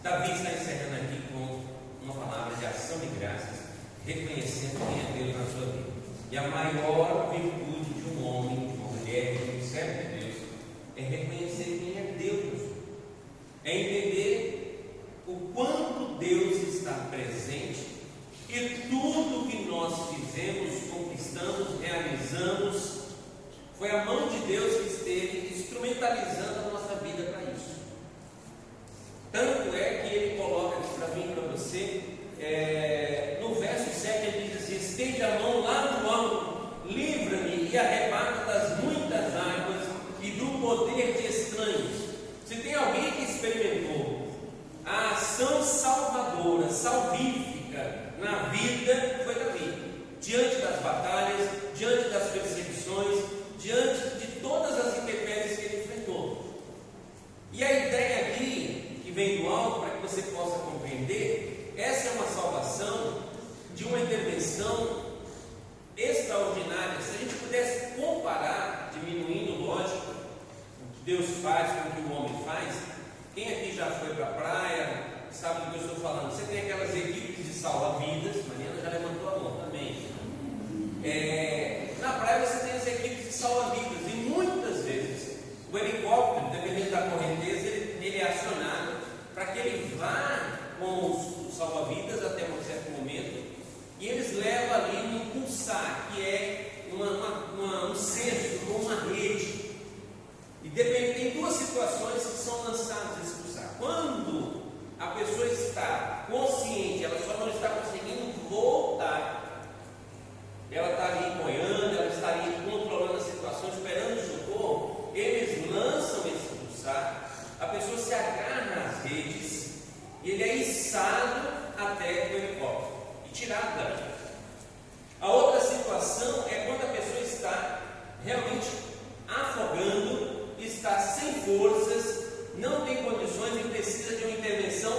Davi está encerrando aqui com uma palavra de ação de graças, reconhecendo quem é Deus na sua vida. E a maior virtude de um homem, de uma mulher, de um servo de Deus, é reconhecer quem é Deus na sua vida. É entender o quanto Deus está presente e tudo que nós fizemos, conquistamos, realizamos, foi a mão de Deus que esteve instrumentalizando a nossa vida para isso. Tanto é que ele coloca aqui para mim e para você, no verso 7 ele diz assim: estende a mão lá do alto, livra-me e arrebata das muitas águas e do poder de estranhos. Se tem alguém que experimentou a ação salvadora, salvífica na vida, foi Davi. Diante das batalhas, diante das perseguições, diante de todas as intempéries que ele enfrentou. E a ideia aqui, que vem do alto, para que você possa compreender, essa é uma salvação de uma intervenção extraordinária. Se a gente pudesse comparar, diminuindo, lógico, o que Deus faz com o que o homem faz, quem aqui já foi para a praia, sabe do que eu estou falando? Você tem aquelas equipes de salva-vidas, Mariana já levantou a mão também. Na praia você tem as equipes de salva-vidas, e muitas vezes o helicóptero, dependendo da correnteza, ele é acionado para que ele vá com os salva-vidas até um certo momento, e eles levam ali um impulsar, que é um cesto ou uma rede. E tem duas situações que são lançadas esse impulsar. Quando a pessoa está consciente, ela só não está conseguindo voltar, ela está ali boiando, ela está ali controlando a situação, esperando o socorro, eles lançam esse impulsar, a pessoa se agarra às redes e ele é içado até o helicóptero e tirado dali. A outra situação é quando a pessoa está realmente afogando, está sem forças, não tem condições e precisa de uma intervenção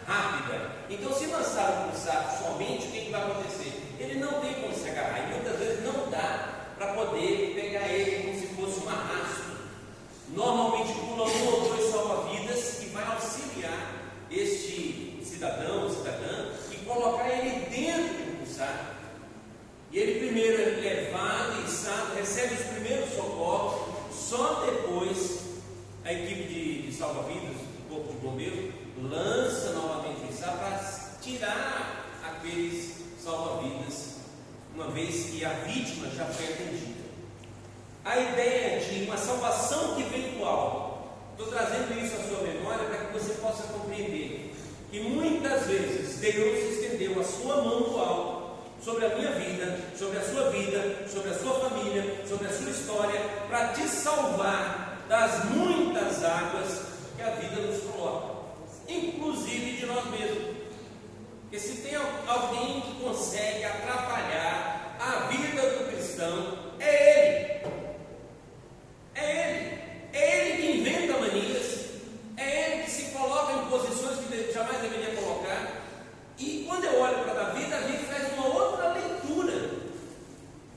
rápida. Então, se lançar o pulsar somente, o que vai acontecer? Ele não tem como se agarrar, e muitas vezes não dá para poder pegar ele como se fosse um arrasto. Normalmente pula um ou dois salva-vidas que vai auxiliar este cidadão ou cidadã e colocar ele dentro do pulsar. E ele primeiro é levado e içado, recebe os primeiros socorros, só depois a equipe de salva-vidas, do corpo de bombeiros, lança novamente o içar para tirar aqueles salva-vidas, uma vez que a vítima já foi atendida. A ideia de uma salvação que vem do alto, estou trazendo isso à sua memória para que você possa compreender que muitas vezes Deus estendeu a sua mão do alto sobre a minha vida, sobre a sua vida, sobre a sua família, sobre a sua história, para te salvar das muitas águas que a vida nos coloca, inclusive de nós mesmos. Porque se tem alguém que consegue atrapalhar a vida do cristão, é ele. É ele que inventa manias, é ele que se coloca em posições que jamais deveria colocar. E quando eu olho para Davi, Davi faz uma outra leitura,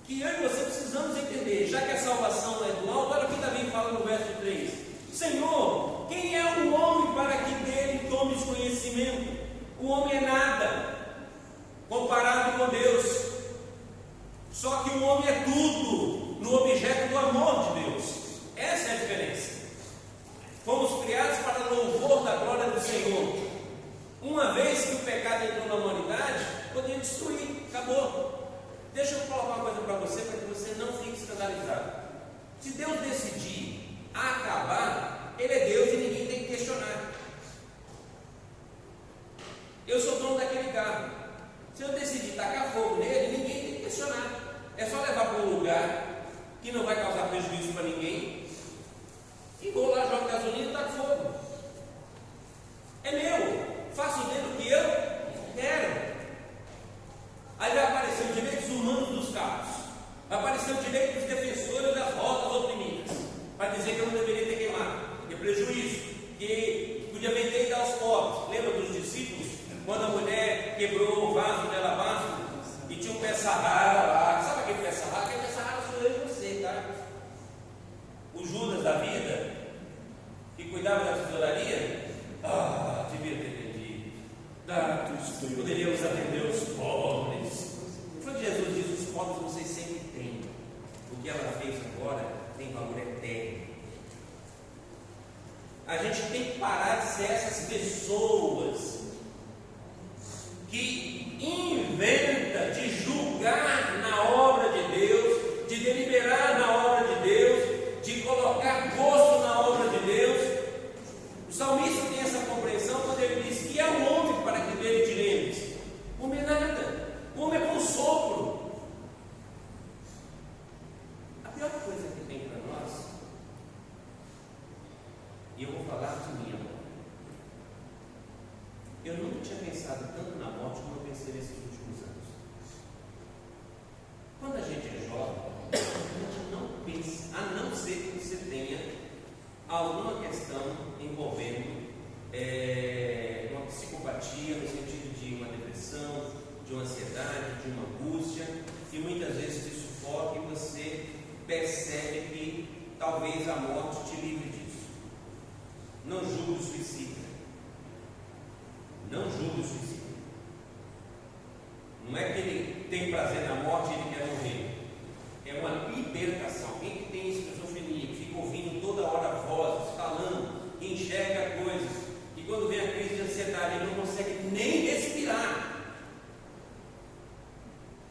que eu e você precisamos entender. Já que a salvação é do alto, olha o que Davi fala no verso 3: Senhor, quem é o homem para que dele tomes conhecimento? O homem é nada comparado com Deus. Só que o homem é tudo no objeto do amor de Deus. Essa é a diferença. Fomos criados para louvor da glória do Senhor. Uma vez que o pecado entrou na humanidade, podia destruir, acabou. Deixa eu colocar uma coisa para você que você não fique escandalizado. Se Deus decidir acabar, Ele é Deus e ninguém tem que questionar. Eu sou dono daquele carro. Se eu decidir tacar fogo nele, ninguém tem que questionar. É só levar para um lugar que não vai causar prejuízo para ninguém, e vou lá, jogo gasolina e taco fogo. É meu. Faço dentro do que eu quero. Aí vai aparecer os direitos humanos dos carros, vai aparecer o direito dos defensores das rodas oprimidas, para dizer que eu não deveria ter queimado, que é prejuízo, que podia vender e dar aos pobres. Lembra dos discípulos? Quando a mulher quebrou o vaso de alabastro e tinha um pé sarrara lá. Sabe aquele pé sarrara? Aquele pé sarrara sou eu e você, tá? O Judas da vida, que cuidava da tesouraria, devia ter vendido. Poderíamos atender os pobres. Quando Jesus diz: os pobres vocês sempre têm, o que ela fez agora tem valor eterno. A gente tem que parar de ser essas pessoas que inventa de julgar na obra de Deus, de deliberar na obra de Deus, de colocar gosto na obra de Deus. O salmista tem essa compreensão quando ele diz: que é o homem para que dele diremos? O homem é nada, o homem é como um sopro. A pior coisa que tem para nós, e eu vou falar de mim agora, eu nunca tinha pensado tanto na morte como eu pensei nesses últimos anos. Quando a gente é jovem, a gente não pensa, a não ser que você tenha alguma questão envolvendo uma psicopatia, no sentido de uma depressão, de uma ansiedade, de uma angústia, que muitas vezes te sufoca e você percebe que talvez a morte te livre disso. Não julgue o suicida. Não julgue o suicida. Não é que ele tem prazer na morte e ele quer morrer. É uma libertação. Quem que tem esquizofrenia, que fica ouvindo toda hora vozes, falando, que enxerga coisas, e quando vem a crise de ansiedade ele não consegue nem respirar.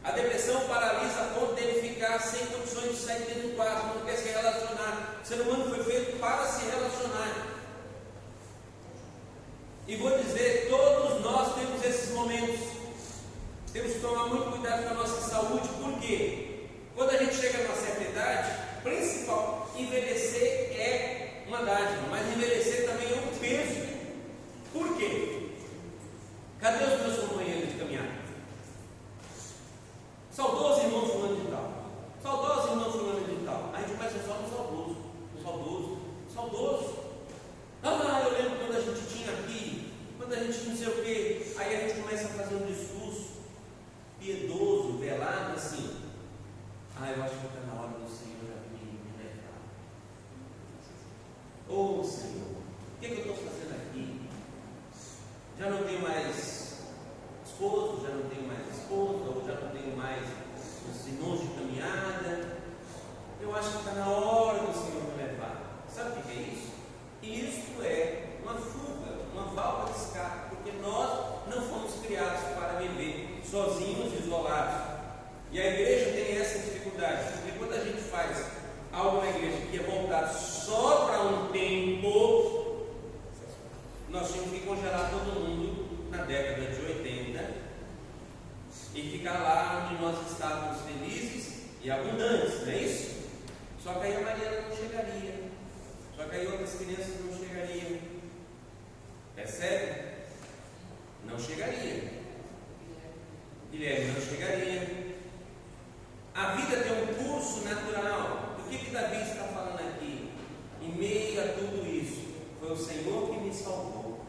A depressão paralisa a ponto dele ficar sem condições de sair dentro do quarto, não quer se relacionar. O ser humano foi feito para se relacionar. E vou dizer, todos nós temos esses momentos. Temos que tomar muito cuidado com a nossa saúde, porque quando a gente chega a uma certa idade, principal, envelhecer é uma dádiva, mas envelhecer também é um peso. Por quê? Cadê os meus companheiros de caminhada? Saudoso irmão fulano de tal. Saudoso irmão fulano de tal. A gente começa só no saudoso. No saudoso. Saudoso. Ah, eu lembro quando a gente tinha aqui, quando a gente não sei o quê. Aí a gente começa a fazer um discurso piedoso, velado, assim. Ah, eu acho que está na hora do Senhor me levar. Ô Senhor, o que eu estou fazendo aqui? Já não tenho mais esposo, já não tenho mais esposa, ou já não tenho mais os irmãos de caminhada. Eu acho que está na hora do Senhor me levar. Sabe o que é isso? Isso é uma fuga, uma válvula de escape, porque nós não fomos criados para viver sozinhos e isolados. E a igreja tem essa dificuldade, porque quando a gente faz algo na igreja que é voltado só para um tempo, nós tínhamos que congelar todo mundo na década de 80 e ficar lá onde nós estávamos felizes e abundantes, não é isso? Só que aí a Mariana não chegaria, só que aí outras crianças não chegariam. Percebe? Não chegaria. Guilherme não chegaria. A vida tem um curso natural. O que Davi está falando aqui? Em meio a tudo isso, foi o Senhor que me salvou,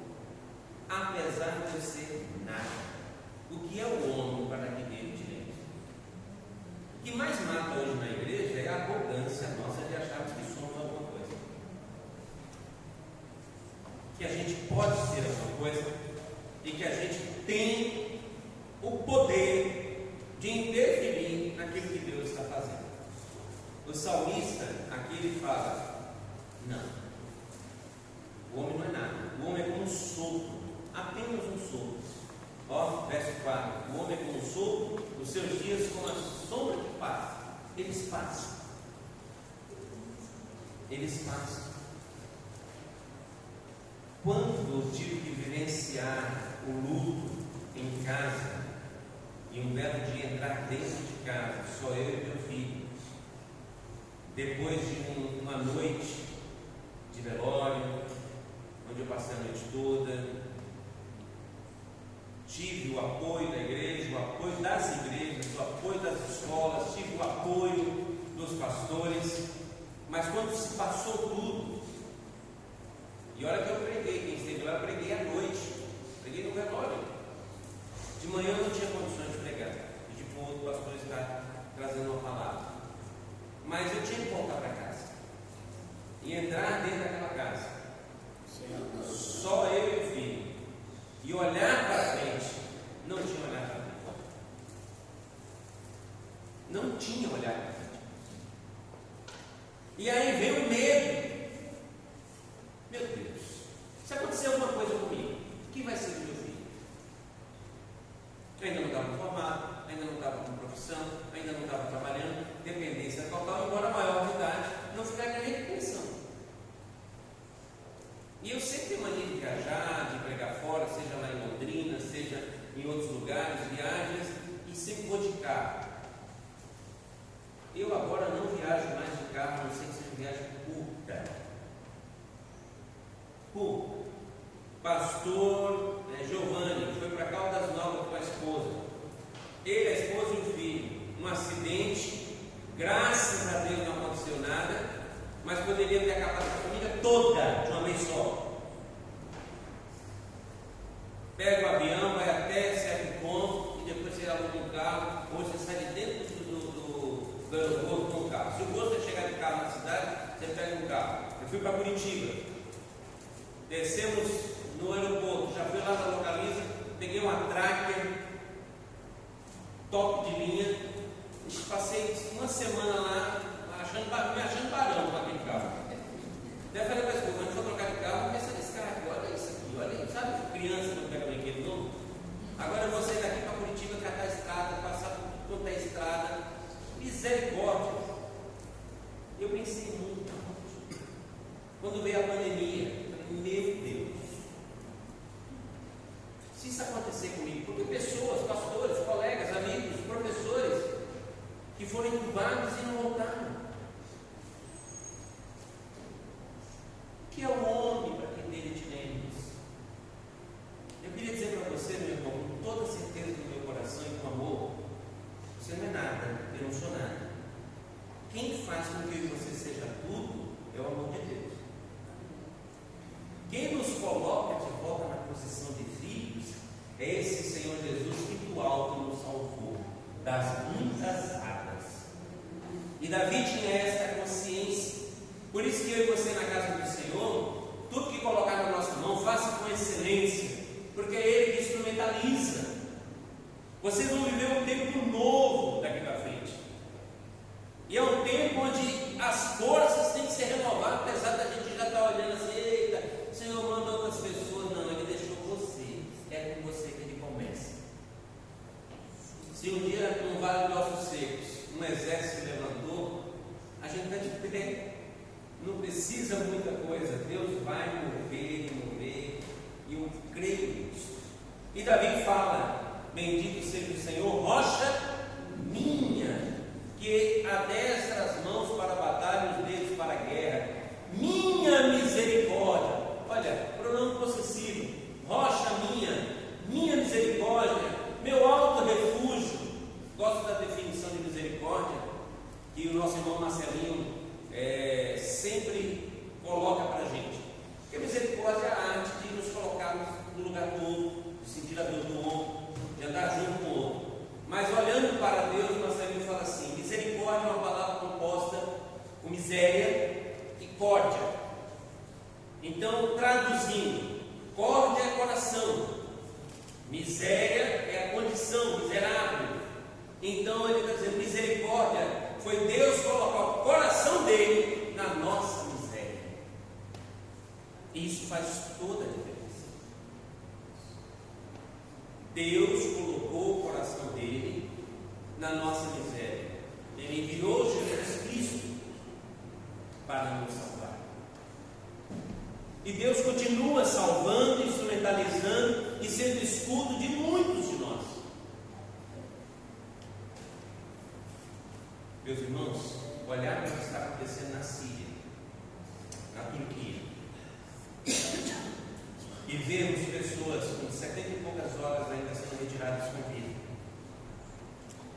apesar de eu ser nada. O que é o homem para que dele diremos? O que mais mata hoje na igreja é a arrogância nossa de acharmos que somos alguma coisa, que a gente pode ser alguma coisa e que a gente tem o poder de interferir naquilo que Deus está fazendo. O salmista aqui ele fala: não, o homem não é nada, o homem é como um sopro, apenas um sopro. Ó, verso 4: o homem é como um sopro, os seus dias como a sombra que passa. Eles passam. Eles passam. Quando eu tive que vivenciar o luto em casa, e um belo dia entrar dentro de casa, só eu e meu filho, depois de uma noite de velório, onde eu passei a noite toda, tive o apoio da igreja, o apoio das igrejas, o apoio das escolas, tive o apoio dos pastores, mas quando se passou tudo, e olha que eu preguei, quem esteve lá, eu preguei à noite, preguei no velório. De manhã eu não tinha condições de pregar, pedi para o outro pastor estar trazendo uma palavra, mas eu tinha que voltar para casa e entrar dentro daquela casa, só eu e o filho, e olhar para frente pastor Giovanni, foi para Caldas Novas com a esposa. Ele, a esposa e o filho. Um acidente, graças a Deus não aconteceu nada, mas poderia ter acabado com a família toda de uma vez só. Pega o avião, vai até certo ponto e depois você aluga um carro, ou você sai de dentro do aeroporto com o carro. Se o gosto é chegar de carro na cidade, você pega um carro. Eu fui para Curitiba, descemos no aeroporto, já fui lá na Localiza, peguei uma Tracker top de linha, passei uma semana lá, me achando barão com aquele carro. Daí eu falei para a esposa, quando for trocar de carro, pensa nesse carro aqui, olha isso aqui, olha isso. Sabe, criança não pega brinquedo novo? Agora eu vou sair daqui para Curitiba, catar a estrada, passar por toda a estrada, misericórdia. Eu pensei muito. Quando veio a pandemia, eu falei, meu Deus, se isso acontecer comigo, porque pessoas, pastores, colegas, amigos, professores, que foram incubados e não voltaram. O que é o homem para que dele te lembres? Eu queria dizer para você, meu irmão, com toda certeza do meu coração e com amor, você não é nada, eu não sou nada. Quem faz com que você seja tudo é o amor de Deus. Quem nos coloca de volta na posição de filhos é esse Senhor Jesus que do alto nos salvou das muitas águas. E Davi tinha esta consciência. Por isso que eu e você na casa do Senhor, tudo que colocar na nossa mão, faça com excelência, porque é Ele que instrumentaliza. Vocês vão viver um tempo novo daqui para frente. E é um tempo onde as forças têm que ser renovadas, apesar da gente já estar olhando assim, eita, o Senhor manda outras pessoas. Não, Ele deixou você. É com você que Ele começa. Se um dia num vale de ossos secos, um exército se levantou, a gente está de pé. Não precisa muita coisa. Deus vai mover, e eu creio nisso. E Davi fala, bendito seja o Senhor, rocha minha, que adestra as mãos para a batalha e os dedos para a guerra, minha misericórdia. Olha, pronome possessivo, rocha minha misericórdia, meu alto refúgio. Gosto da definição de misericórdia que o nosso irmão Marcelinho sempre coloca para a gente. Porque misericórdia é a arte de nos colocarmos no lugar do outro, de sentir a dor do outro, de andar junto com o outro. Mas olhando para Deus, Marcelinho fala assim: misericórdia é uma palavra composta com miséria e córdia. Então, traduzindo, córdia é coração, miséria é a condição, miserável. Então ele está dizendo, misericórdia foi Deus colocar o coração dele na nossa miséria. E isso faz toda a diferença. Deus colocou o coração dele na nossa miséria. Ele enviou Jesus Cristo para nos salvar. E Deus continua salvando, instrumentalizando e sendo escudo de muitos de nós. Meus irmãos, olhar para o que está acontecendo na Síria, na Turquia, e vermos pessoas com 70 e poucas horas ainda sendo retiradas com vida,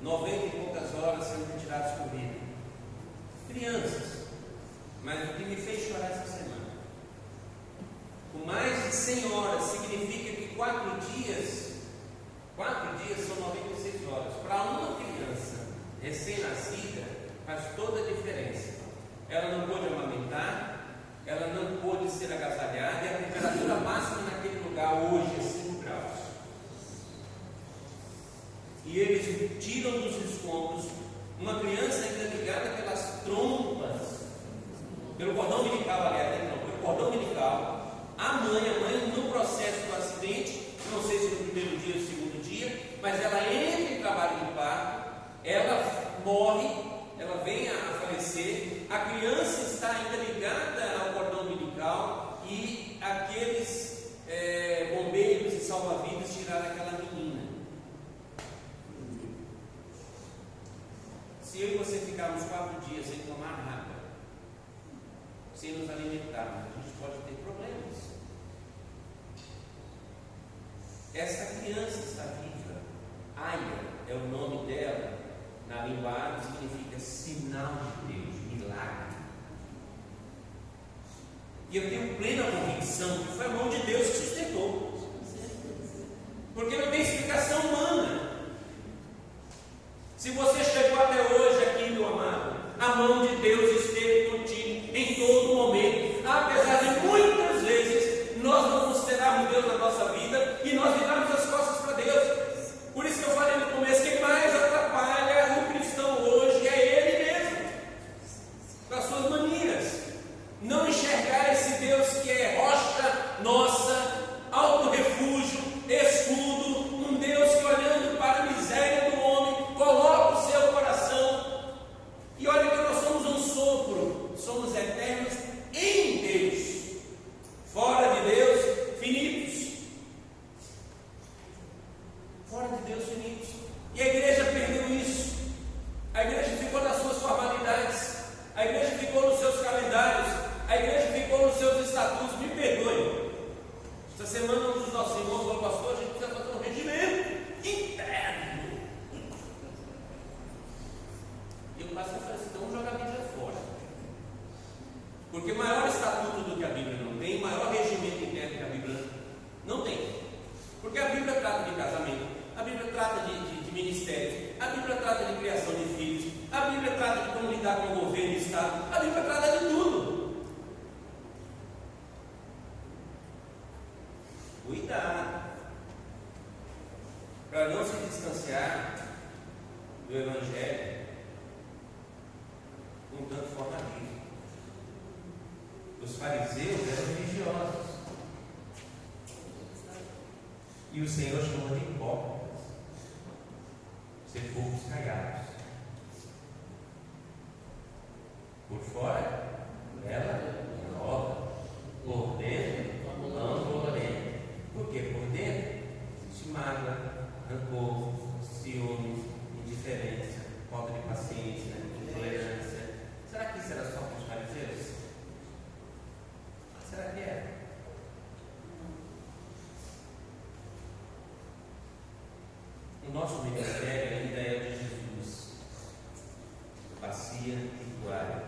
90 e poucas horas sendo retiradas com vida, crianças. Mas o que me fez chorar essa semana, com mais de 100 horas, significa que 4 dias são 96 horas. Para uma criança recém-nascida, faz toda a diferença. Ela não pôde amamentar, ela não pôde ser agasalhada, e a temperatura máxima naquele lugar hoje é 5 graus. E eles tiram dos escombros uma criança ainda ligada pelas trompas, pelo cordão umbilical, aliás, não, pelo cordão umbilical. A mãe no processo do acidente, não sei se no primeiro dia ou no segundo dia, mas ela entra em trabalho de parto, ela morre, ela vem a falecer, a criança está ainda ligada ao cordão umbilical e aqueles bombeiros e salva-vidas tiraram aquela menina. Se eu e você ficarmos 4 dias sem tomar água, sem nos alimentarmos, a gente pode ter problemas. Essa criança está viva. Aya é o nome dela. Na língua árabe significa sinal de Deus, milagre. E eu tenho plena convicção que foi a mão de Deus que sustentou. Porque não tem explicação humana. Se você chegou até hoje aqui, meu amado, a mão de Deus esteve contigo em todo momento. Apesar de muitas vezes nós não considerarmos Deus na nossa vida e nós virarmos as costas para Deus. Por isso que eu falei no começo, quem mais atrapalha o cristão hoje é ele mesmo, com as suas manias. Não enxergar esse Deus que é rocha nossa, alto refúgio, escudo, um Deus que olhando para a miséria do homem, coloca o seu coração. E olha que nós somos um sopro, somos eternos em Deus, fora de Deus, finitos. Fora de Deus, finitos. E a igreja perdeu isso. A igreja ficou nas suas formalidades, a igreja ficou nos seus calendários, a igreja ficou nos seus estatutos. Me perdoe. Essa semana um dos nossos irmãos falou: pastor, a gente precisa fazer um regimento interno. E o pastor falou assim: então vamos jogar a Bíblia fora. Porque maior estatuto do que a Bíblia não tem, maior regimento interno que a Bíblia não tem. Porque a Bíblia trata de casamento, a Bíblia trata de ministérios, a Bíblia trata de criação de filhos, a Bíblia trata de como lidar com o governo e o Estado, a Bíblia trata de tudo. Cuidado para não se distanciar do Evangelho com tanto formalismo. Os fariseus eram religiosos e o Senhor chamou de hipócritas, sepulcros caiados. Por fora, ela nova, por dentro, não dolorenta. Por quê? Por dentro existe mágoa, rancor, ciúmes, indiferença, falta de paciência, intolerância. Será que isso era só para os fariseus? Será que era? O nosso ministério ainda é o de Jesus. Bacia e toalha,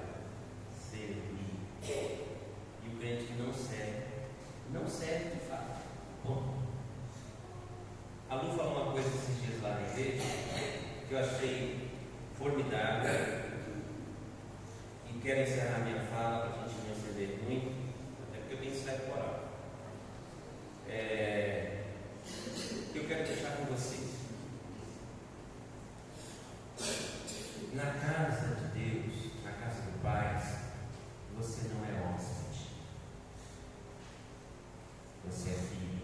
servir. E o crente que não serve de fato. Bom, a Lu falou uma coisa esses dias lá na igreja que eu achei formidável e quero encerrar minha fala para a gente não exceder muito, até porque eu tenho certo moral. Eu quero deixar com vocês. Na casa de Deus, na casa do Pai, você não é hóspede, você é filho,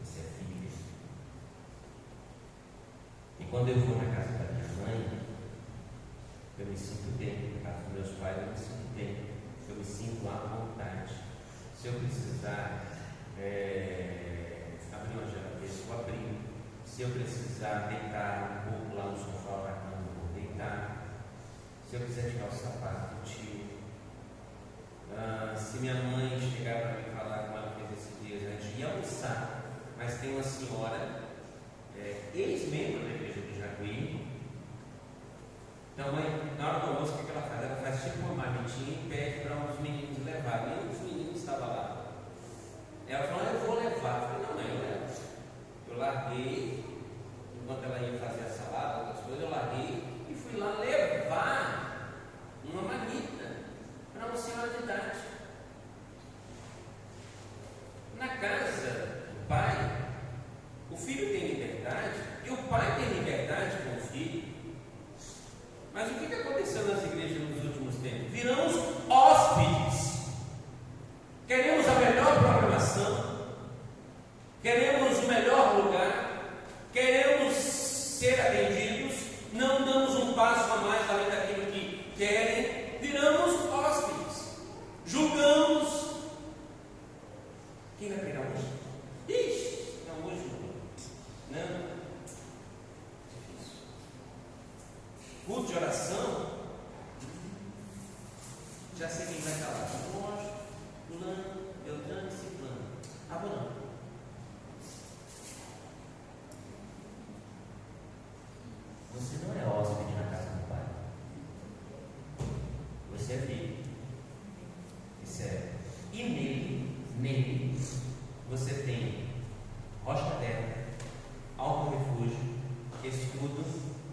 você é filha. E quando eu vou na casa da minha mãe, eu me sinto bem. Na casa dos meus pais, eu me sinto bem, eu me sinto à vontade. Se eu precisar abrir uma geladeira, eu vou abrir. Se eu precisar deitar um pouco lá no sofá da cama, eu vou deitar. Se eu quiser tirar o sapato, eu tiro. Se minha mãe chegar para me falar como ela fez esses dias, a gente ia almoçar, mas tem uma senhora, ex-membro da igreja de Jacuí. Então, mãe, na hora do almoço, o que ela faz? Ela faz tipo uma marmitinha e pede para uns meninos levarem. E um dos meninos estava lá. Ela falou: eu vou levar. Eu falei: não, mãe, eu levo. Eu larguei, enquanto ela ia fazer a salada, outras coisas, eu larguei e fui lá levar uma marmita para uma senhora de idade. Na casa do pai, o filho tem liberdade e o pai tem liberdade com o filho. Mas o que aconteceu nas igrejas nos últimos tempos? Viramos hóspedes. Queremos a melhor programação, queremos o melhor lugar, queremos ser atendidos, não damos um passo a mais além daquilo que querem, viramos hóspedes, julgamos. Quem vai pegar hoje? Ixi, não, hoje não. Não. Difícil. Culto de oração, já sei quem vai estar lá. Lógico, fulano, Beltrano e Ciclano. Ah, vou não. você tem rocha terra, alto refúgio, escudo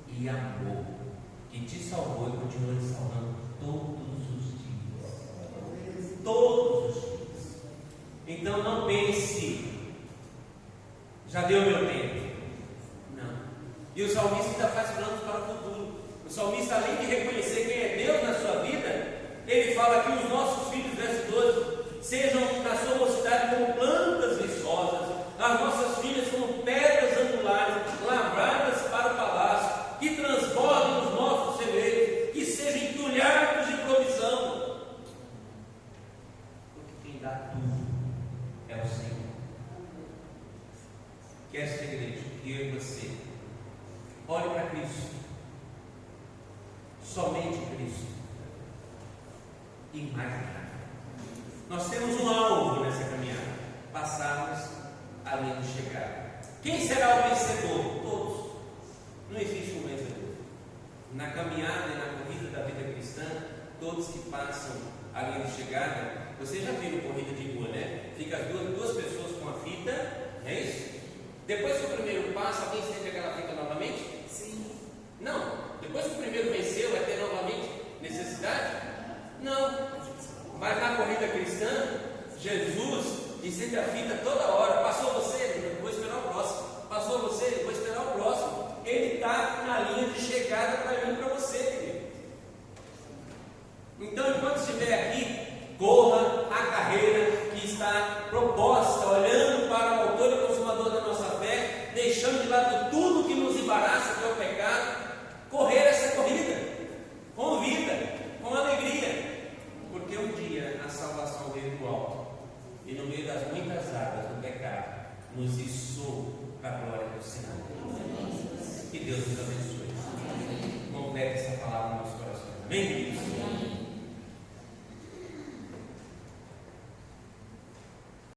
e amor, que te salvou e continua te salvando todos os dias. Todos os dias. Então não pense, já deu meu tempo. Não. E o salmista ainda faz planos para o futuro. O salmista, além de reconhecer quem é Deus na sua vida, ele fala que os nossos filhos, verso 12, sejam na sua mocidade como plantas viçosas, as nossas filhas como pedras angulares, lavradas para o palácio, que transbordem os nossos celeiros, que sejam entulhados de provisão. Porque quem dá tudo é o Senhor. Que esta igreja, que eu e você, olhe para Cristo, somente Cristo, e mais nada. Nós temos um alvo nessa caminhada: passarmos a linha de chegada. Quem será o vencedor? Todos. Não existe um vencedor. Na caminhada e na corrida da vida cristã, todos que passam a linha de chegada, você já viu corrida de rua, né? Fica as duas pessoas com a fita, é isso? Depois que o primeiro passa, alguém estende aquela fita novamente? Sim. Não. Depois que o primeiro venceu, vai ter novamente necessidade? Não. Mas na corrida cristã, Jesus estende a fita toda hora. Passou você, vou esperar o próximo. Passou você, vou esperar o próximo. Ele está na linha de chegada para vir para você, querido. Então, enquanto estiver aqui, corra a carreira que está proposta, olhando para o autor e consumador da nossa fé, deixando de lado tudo que nos embaraça, que é o pecado. Correr essa corrida com vida, com alegria, porque um dia a salvação veio do alto e no meio das muitas águas do pecado nos içou para a glória do Senhor. Que Deus nos abençoe. Complete essa palavra no nosso coração. Amém, queridos?